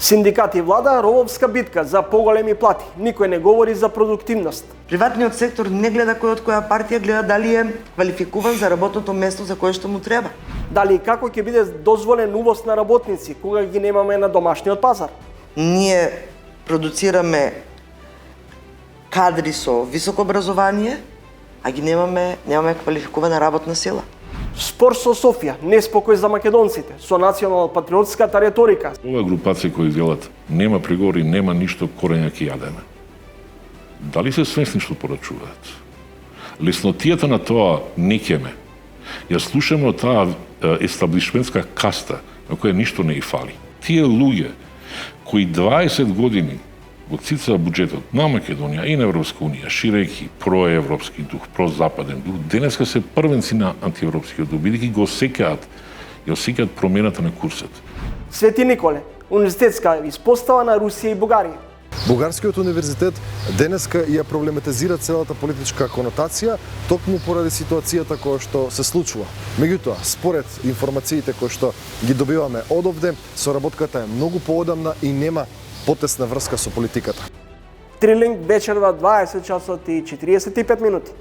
Синдикати и влада рововска битка за поголеми плати. Никој не говори за продуктивност. Приватниот сектор не гледа кој од која партија, гледа дали е квалификуван за работното место за кое што му треба. Дали и како ќе биде дозволен увоз на работници кога ги немаме на домашниот пазар? Ние продуцираме кадри со високо образование, а ги немаме квалификувана работна сила. Спор со Софија, неспокој за македонците, со национал-патриотската реторика. Ова групација кои велат нема прегори, нема ништо, корења ќе јадеме. Дали се свесни што порачуваат? Леснотијата на тоа не ќеме. Ја слушаме од таа естаблишментска каста на која ништо не и фали. Тие луѓе кои 20 години го цицаа буџетот на Македонија и на Европска унија, ширејќи проевропски дух, прозападен дух, денеска се првенци на антиевропскиот дух, бидејќи го осеќаат промената на курсот. Свети Николе, универзитетска испостава на Русија и Бугарија. Бугарскиот универзитет денеска ја проблематизира целата политичка конотација токму поради ситуацијата која што се случува. Меѓутоа, според информациите кои што ги добиваме одовде, соработката е многу поодамна и нема потесна врска со политиката. Трилинг вечерва 20 часот и 45 минути.